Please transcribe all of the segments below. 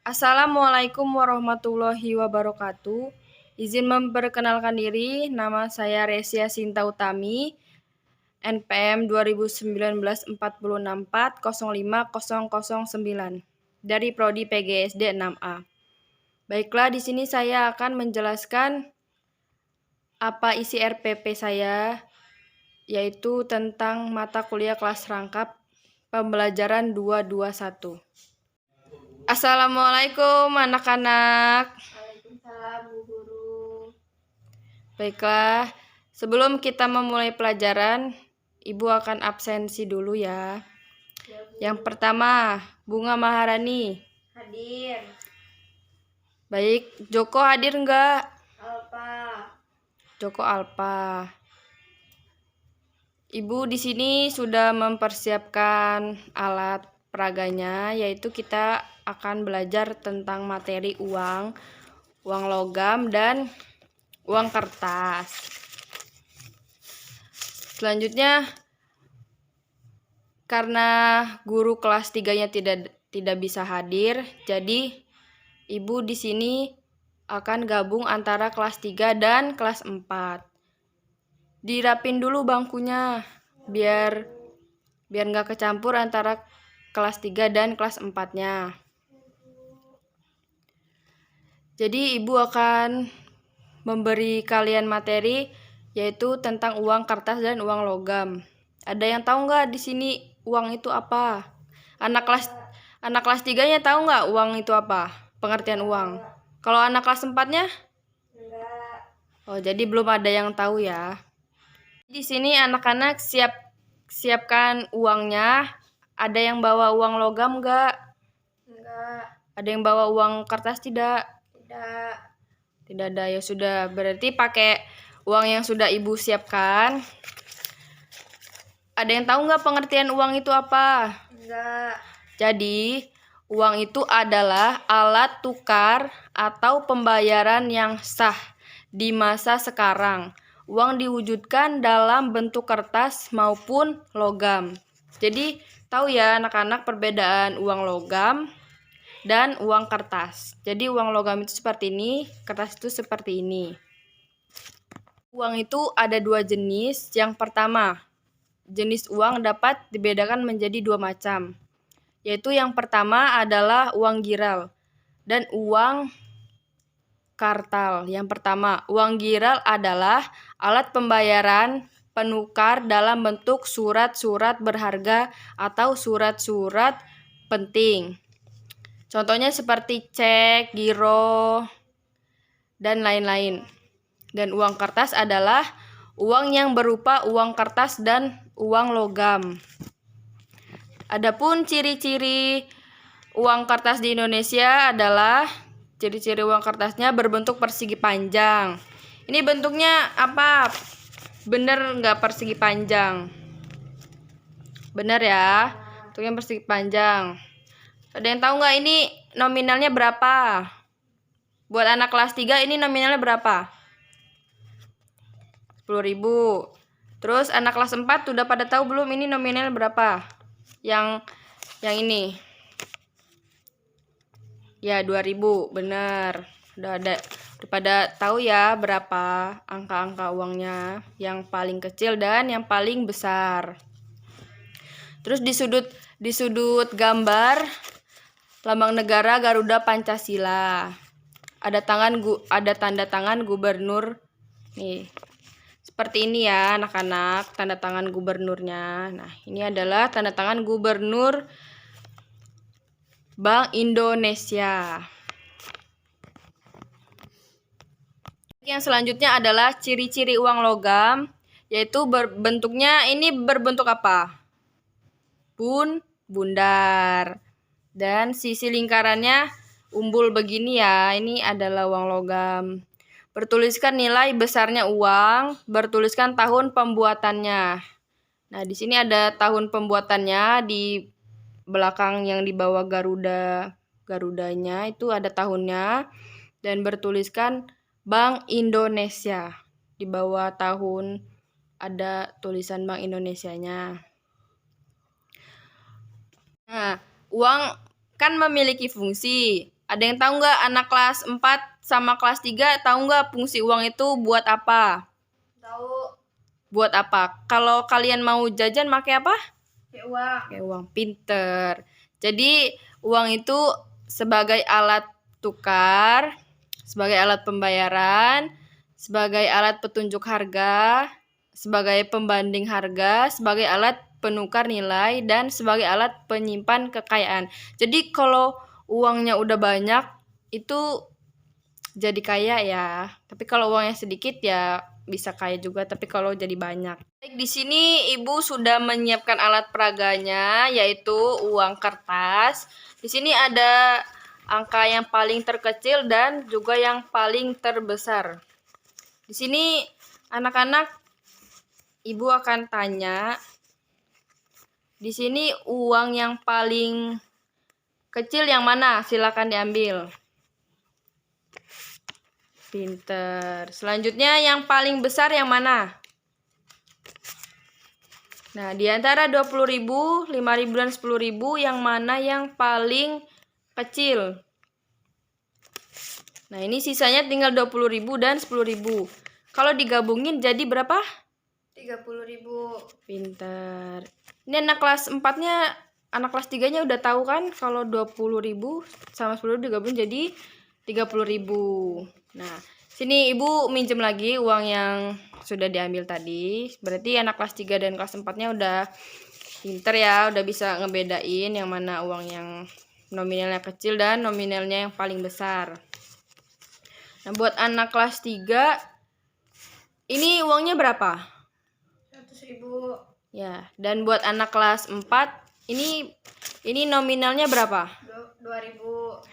Assalamualaikum warahmatullahi wabarakatuh. Izin memperkenalkan diri, nama saya Resia Sinta Utami, NPM 2019 464 05009 dari Prodi PGSD 6A. Baiklah, di sini saya akan menjelaskan apa isi RPP saya, yaitu tentang mata kuliah kelas rangkap pembelajaran 221. Assalamualaikum anak-anak. Waalaikumsalam Bu Guru. Baiklah, sebelum kita memulai pelajaran, Ibu akan absensi dulu ya. Yang pertama, Bunga Maharani. Hadir. Baik, Joko hadir enggak? Alpa. Joko Alpa. Ibu di sini sudah mempersiapkan alat peraganya, yaitu kita akan belajar tentang materi uang logam, dan uang kertas. Selanjutnya, karena guru kelas 3-nya tidak bisa hadir, jadi Ibu di sini akan gabung antara kelas 3 dan kelas 4. Dirapin dulu bangkunya biar nggak kecampur antara kelas 3 dan kelas 4-nya. Jadi Ibu akan memberi kalian materi yaitu tentang uang kertas dan uang logam. Ada yang tahu nggak di sini uang itu apa? Anak kelas 3-nya tahu nggak uang itu apa? Pengertian uang. Kalau anak kelas 4-nya? Enggak. Oh, jadi belum ada yang tahu ya. Di sini anak-anak siapkan uangnya. Ada yang bawa uang logam nggak? Enggak. Ada yang bawa uang kertas tidak? Tidak. Tidak ada, ya sudah. Berarti pakai uang yang sudah Ibu siapkan. Ada yang tahu nggak pengertian uang itu apa? Enggak. Jadi, uang itu adalah alat tukar atau pembayaran yang sah di masa sekarang. Uang diwujudkan dalam bentuk kertas maupun logam. Jadi, tahu ya anak-anak perbedaan uang logam dan uang kertas. Jadi uang logam itu seperti ini, kertas itu seperti ini. Uang itu ada dua jenis. Yang pertama, jenis uang dapat dibedakan menjadi dua macam. Yaitu yang pertama adalah uang giral dan uang kartal. Yang pertama, uang giral adalah alat pembayaran penukar dalam bentuk surat-surat berharga atau surat-surat penting. Contohnya seperti cek, giro, dan lain-lain. Dan uang kertas adalah uang yang berupa uang kertas dan uang logam. Adapun ciri-ciri uang kertas di Indonesia adalah ciri-ciri uang kertasnya berbentuk persegi panjang. Ini bentuknya apa? Bener nggak persegi panjang? Bener ya, bentuknya persegi panjang. Ada yang tahu nggak ini nominalnya berapa? Buat anak kelas 3 ini nominalnya berapa? 10.000. Terus anak kelas 4 sudah pada tahu belum ini nominalnya berapa? Yang ini. Ya, 2.000, benar. Udah pada tahu ya berapa angka-angka uangnya, yang paling kecil dan yang paling besar. Terus di sudut gambar lambang negara Garuda Pancasila. Ada tanda tangan gubernur. Nih. Seperti ini ya anak-anak, tanda tangan gubernurnya. Nah, ini adalah tanda tangan gubernur Bank Indonesia. Yang selanjutnya adalah ciri-ciri uang logam, yaitu bentuknya ini berbentuk apa? Bundar. Dan sisi lingkarannya umbul begini ya. Ini adalah uang logam. Bertuliskan nilai besarnya uang, bertuliskan tahun pembuatannya. Nah, di sini ada tahun pembuatannya di belakang yang di bawah Garudanya itu ada tahunnya, dan bertuliskan Bank Indonesia. Di bawah tahun ada tulisan Bank Indonesianya. Nah, uang kan memiliki fungsi. Ada yang tahu nggak anak kelas 4 sama kelas 3 tahu nggak fungsi uang itu buat apa? Tahu. Buat apa? Kalau kalian mau jajan pakai apa? Pakai uang. Pakai uang. Pinter. Jadi uang itu sebagai alat tukar, sebagai alat pembayaran, sebagai alat petunjuk harga, sebagai pembanding harga, sebagai alat penukar nilai, dan sebagai alat penyimpan kekayaan. Jadi kalau uangnya udah banyak itu jadi kaya ya. Tapi kalau uangnya sedikit ya bisa kaya juga, tapi kalau jadi banyak. Baik, di sini Ibu sudah menyiapkan alat peraganya yaitu uang kertas. Di sini ada angka yang paling terkecil dan juga yang paling terbesar. Di sini anak-anak Ibu akan tanya, di sini uang yang paling kecil yang mana? Silakan diambil. Pinter. Selanjutnya yang paling besar yang mana? Nah, di antara 20.000, 5.000 dan 10.000 yang mana yang paling kecil? Nah, ini sisanya tinggal 20.000 dan 10.000. Kalau digabungin jadi berapa? 30.000. Pinter. Ini anak kelas 4-nya, anak kelas 3-nya udah tahu kan kalau 20.000 sama 10.000 digabung jadi 30.000. Nah, sini Ibu minjem lagi uang yang sudah diambil tadi. Berarti anak kelas 3 dan kelas 4-nya udah pinter ya, udah bisa ngebedain yang mana uang yang nominalnya kecil dan nominalnya yang paling besar. Nah, buat anak kelas 3 ini uangnya berapa? 100.000. Ya, dan buat anak kelas 4 ini nominalnya berapa? 2.000.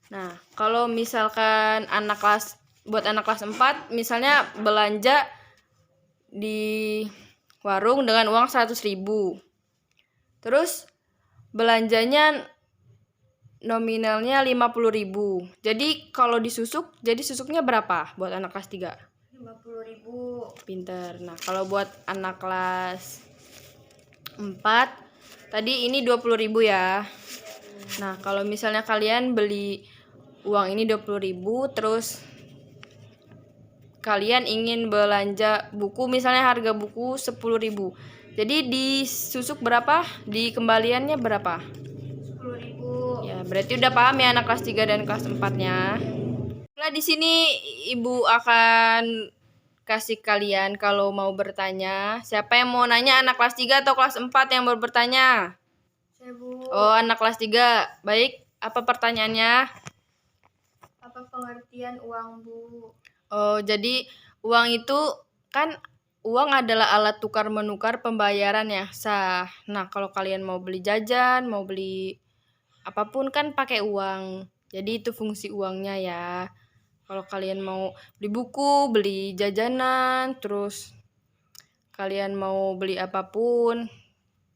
Nah, kalau misalkan buat anak kelas 4 misalnya belanja di warung dengan uang 100.000. Terus belanjanya nominalnya 50.000. Jadi kalau disusuk, jadi susuknya berapa buat anak kelas 3? 50.000. Pinter. Nah, kalau buat anak kelas 4 tadi ini 20.000 ya. Nah, kalau misalnya kalian beli uang ini 20.000 terus kalian ingin belanja buku, misalnya harga buku 10.000. Jadi disusuk berapa? Dikembaliannya berapa? 10.000. Ya, berarti udah paham ya anak kelas 3 dan kelas 4-nya. Nah, di sini Ibu akan kasih kalian kalau mau bertanya. Siapa yang mau nanya, anak kelas 3 atau kelas 4 yang mau bertanya? Saya, Bu. Oh, anak kelas 3. Baik, apa pertanyaannya? Apa pengertian uang, Bu? Oh, jadi uang itu kan uang adalah alat tukar menukar pembayaran yang sah. Nah, kalau kalian mau beli jajan, mau beli apapun kan pakai uang. Jadi itu fungsi uangnya ya. Kalau kalian mau beli buku, beli jajanan, terus kalian mau beli apapun,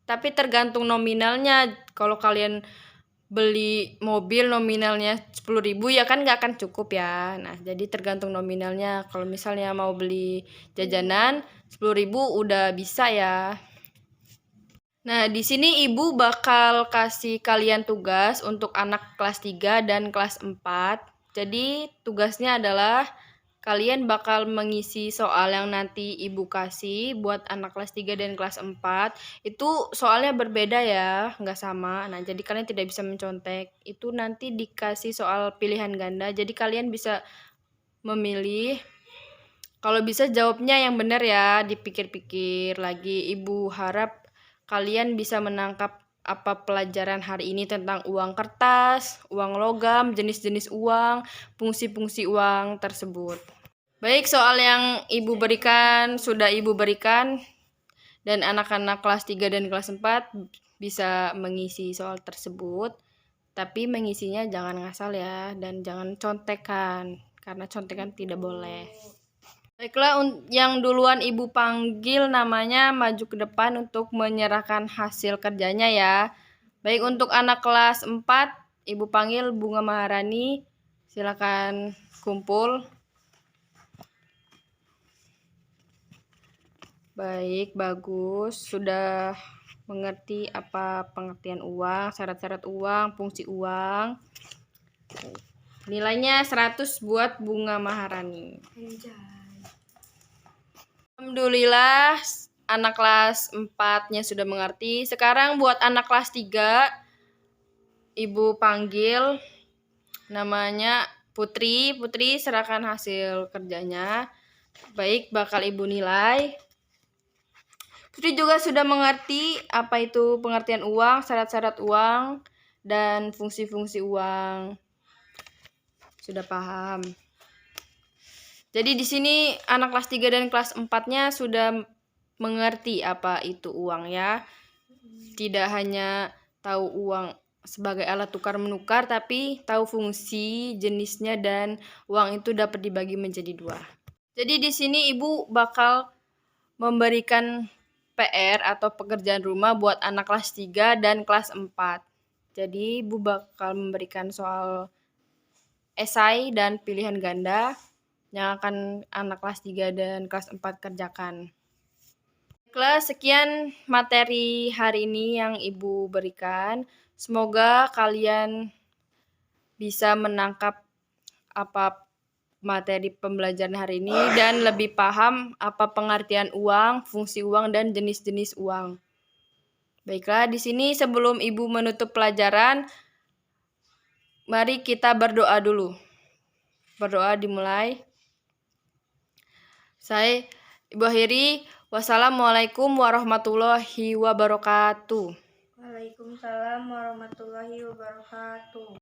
tapi tergantung nominalnya. Kalau kalian beli mobil nominalnya 10.000 ya kan nggak akan cukup ya. Nah, jadi tergantung nominalnya. Kalau misalnya mau beli jajanan 10.000 udah bisa ya. Nah, di sini Ibu bakal kasih kalian tugas untuk anak kelas 3 dan kelas 4. Jadi, tugasnya adalah kalian bakal mengisi soal yang nanti Ibu kasih buat anak kelas 3 dan kelas 4. Itu soalnya berbeda ya, nggak sama. Nah, jadi kalian tidak bisa mencontek. Itu nanti dikasih soal pilihan ganda. Jadi kalian bisa memilih. Kalau bisa jawabnya yang benar ya, dipikir-pikir lagi. Ibu harap kalian bisa menangkap apa pelajaran hari ini tentang uang kertas, uang logam, jenis-jenis uang, fungsi-fungsi uang tersebut. Baik, soal yang Ibu berikan sudah Ibu berikan dan anak-anak kelas 3 dan kelas 4 bisa mengisi soal tersebut. Tapi mengisinya jangan ngasal ya dan jangan contekan karena contekan tidak boleh. Baiklah, yang duluan Ibu panggil namanya maju ke depan untuk menyerahkan hasil kerjanya ya. Baik, untuk anak kelas 4 Ibu panggil Bunga Maharani. Silakan kumpul. Baik, bagus. Sudah mengerti apa pengertian uang, syarat-syarat uang, fungsi uang. Nilainya 100 buat Bunga Maharani. Anjay. Alhamdulillah anak kelas 4-nya sudah mengerti. Sekarang buat anak kelas 3, Ibu panggil namanya Putri. Putri serahkan hasil kerjanya. Baik, bakal Ibu nilai. Putri juga sudah mengerti apa itu pengertian uang, syarat-syarat uang, dan fungsi-fungsi uang. Sudah paham. Jadi di sini anak kelas 3 dan kelas 4-nya sudah mengerti apa itu uang ya. Tidak hanya tahu uang sebagai alat tukar menukar, tapi tahu fungsi, jenisnya, dan uang itu dapat dibagi menjadi 2. Jadi di sini Ibu bakal memberikan PR atau pekerjaan rumah buat anak kelas 3 dan kelas 4. Jadi Ibu bakal memberikan soal esai dan pilihan ganda yang akan anak kelas 3 dan kelas 4 kerjakan. Kelas sekian materi hari ini yang Ibu berikan. Semoga kalian bisa menangkap apa materi pembelajaran hari ini dan lebih paham apa pengertian uang, fungsi uang, dan jenis-jenis uang. Baiklah, di sini sebelum Ibu menutup pelajaran, mari kita berdoa dulu. Berdoa dimulai. Saya Ibu akhiri. Wassalamualaikum warahmatullahi wabarakatuh. Waalaikumsalam warahmatullahi wabarakatuh.